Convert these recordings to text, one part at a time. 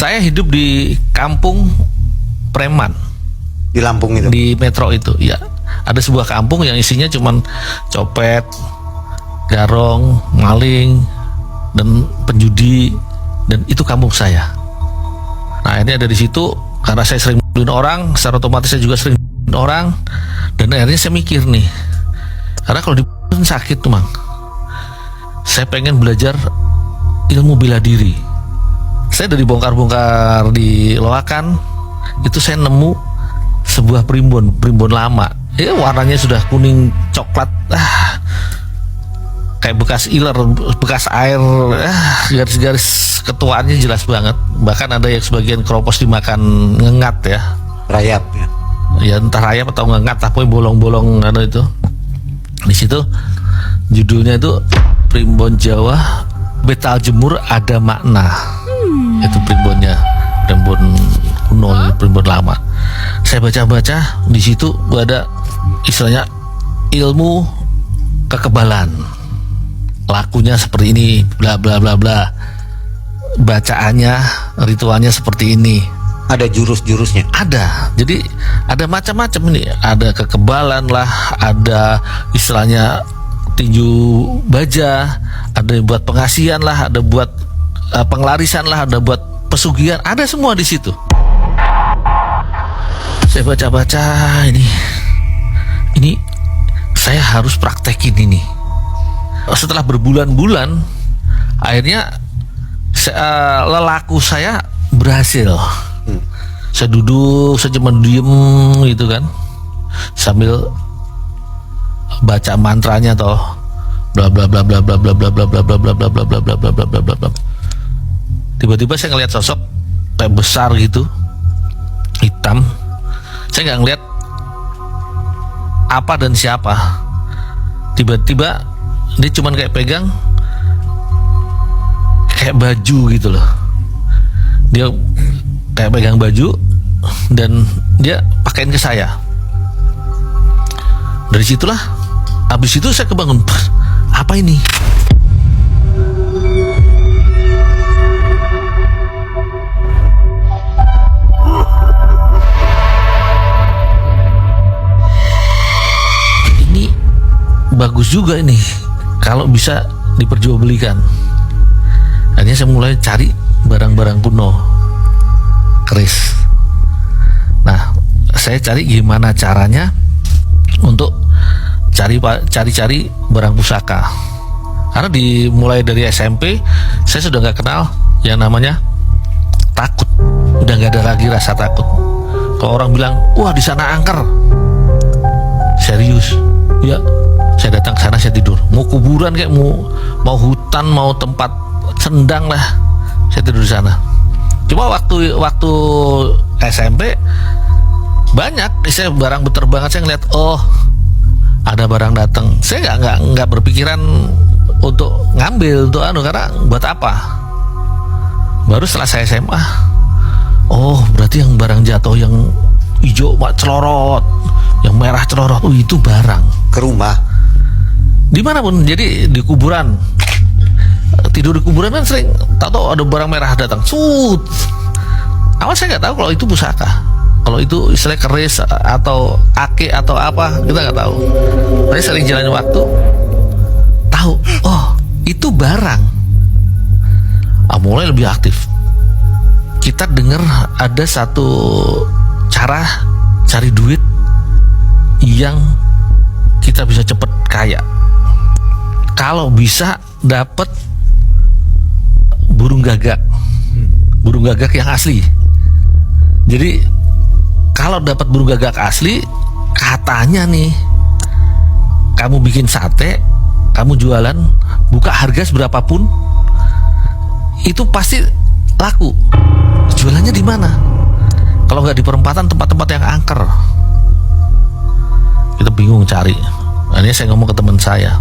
Saya hidup di kampung preman. Di Lampung itu? Di Metro itu, ya. Ada sebuah kampung yang isinya cuman copet, garong, maling, dan penjudi, dan itu kampung saya. Nah, akhirnya dari situ, karena saya sering bullying orang, secara otomatis saya juga sering bullying orang, dan akhirnya saya mikir nih, karena kalau di sakit tuh, Mang. Saya pengen belajar ilmu bela diri. Saya dari bongkar-bongkar di Loakan, itu saya nemu sebuah primbon lama. Ya, warnanya sudah kuning coklat, kayak bekas iler, bekas air, garis-garis ketuaannya jelas banget. Bahkan ada yang sebagian keropos dimakan ngengat ya. Rayap ya. Ya entah rayap atau ngengat, tapi bolong-bolong itu. Di situ judulnya itu Primbon Jawa Betal Jemur Ada Makna. Itu primbonnya, primbon kuno, primbon lama. Saya baca-baca di situ ada istilahnya ilmu kekebalan. Lakunya seperti ini, bla bla bla bla. Bacaannya, ritualnya seperti ini. Ada jurus-jurusnya? Ada. Jadi ada macam-macam ini. Ada kekebalan lah, ada istilahnya tinju baja, ada yang buat pengasihan lah, ada buat pengelarisan lah, ada buat pesugihan, ada semua di situ. Saya baca-baca ini saya harus praktekin ini. Setelah berbulan-bulan, akhirnya lelaku saya berhasil. Saya duduk, saya cuma diem gitu kan, sambil baca mantranya toh, bla bla bla bla bla bla bla bla bla bla bla bla bla bla bla bla bla bla bla. Tiba-tiba saya ngelihat sosok kayak besar gitu, hitam. Saya nggak ngelihat apa dan siapa. Tiba-tiba dia cuman kayak pegang kayak baju gitu loh. Dia kayak pegang baju dan dia pakaiin ke saya. Dari situlah, habis itu saya kebangun, apa ini? Ini bagus juga ini, kalau bisa diperjualbelikan. Akhirnya saya mulai cari barang-barang kuno, keris. Nah, saya cari gimana caranya untuk cari barang pusaka. Karena dimulai dari SMP saya sudah nggak kenal yang namanya takut. Udah nggak ada lagi rasa takut. Kalau orang bilang, wah di sana angker, serius, ya saya datang ke sana, saya tidur. Mau kuburan kayak mau hutan, mau tempat sendang lah, saya tidur di sana. Cuma waktu SMP banyak, saya barang berterbangan, saya ngeliat, oh ada barang datang. Saya nggak berpikiran untuk ngambil untuk karena buat apa? Baru setelah saya SMA, oh berarti yang barang jatuh yang hijau celorot, yang merah celorot, oh itu barang ke rumah. Dimanapun, jadi di kuburan, tidur di kuburan kan sering tahu ada barang merah datang. Awal saya nggak tahu kalau itu pusaka, kalau itu istilah keris atau ake atau apa, kita nggak tahu. Tapi sering jalan waktu, tahu, oh itu barang. Mulai lebih aktif. Kita dengar ada satu cara cari duit yang kita bisa cepet kaya. Kalau bisa dapat burung gagak yang asli. Jadi kalau dapat burung gagak asli, katanya nih, kamu bikin sate, kamu jualan, buka harga berapapun, itu pasti laku. Jualannya di mana? Kalau nggak di perempatan, tempat-tempat yang angker. Kita bingung cari. Akhirnya saya ngomong ke teman saya,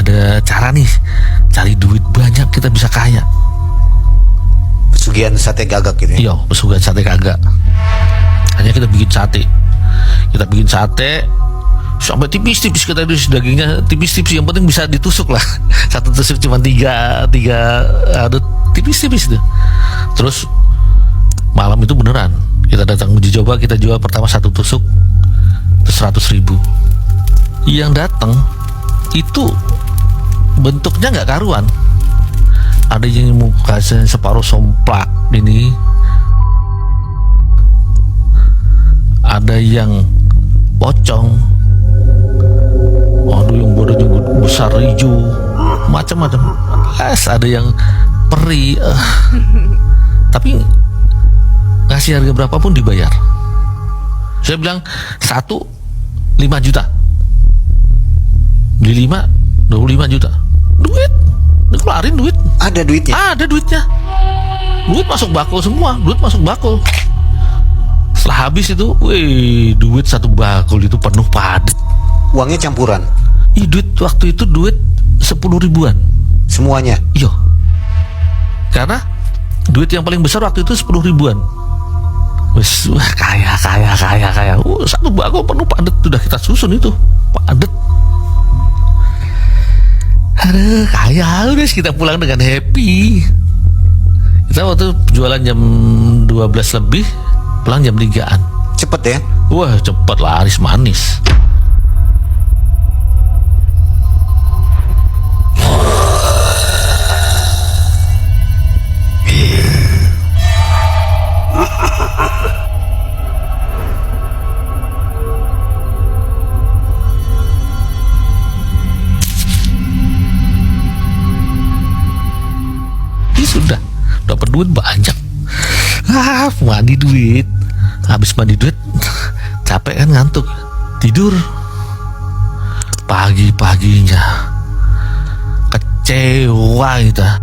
ada cara nih, cari duit banyak, kita bisa kaya. Pesugihan sate gagak gitu ya? Iya, pesugihan sate gagak. Hanya kita bikin sate. sampai tipis-tipis, kita itu dagingnya tipis-tipis, yang penting bisa ditusuk lah. Satu tusuk cuma tiga aduh, tipis-tipis tuh. Terus malam itu beneran kita datang uji coba, kita jual pertama satu tusuk itu 100.000. Yang datang itu bentuknya nggak karuan, ada yang mukanya separuh somplak ini, ada yang pocong, aduh yang badannya besar hijau, macam-macam. Ada yang peri, tapi ngasih harga berapapun dibayar. Saya bilang satu 5 juta, beli 5 25 juta, duit dikeluarin, duit Ada duitnya. ada duitnya, duit masuk bakul semua, duit masuk bakul. Setelah habis itu, wih, duit satu bakul itu penuh padat. Uangnya campuran. Duit waktu itu duit 10 ribuan Semuanya. iya, karena duit yang paling besar waktu itu 10 ribuan. Wes, wah, kaya. Satu bakul penuh padat, sudah kita susun itu padat. Aduh, kaya. Udah kita pulang dengan happy. Kita waktu jualan jam 12 lebih, pulang jam 3-an. Cepet ya. Wah, cepet, laris manis. Sudah dapat duit banyak. Mandi duit. Habis mandi duit, capek kan, ngantuk, tidur. Pagi-paginya kecewa kita.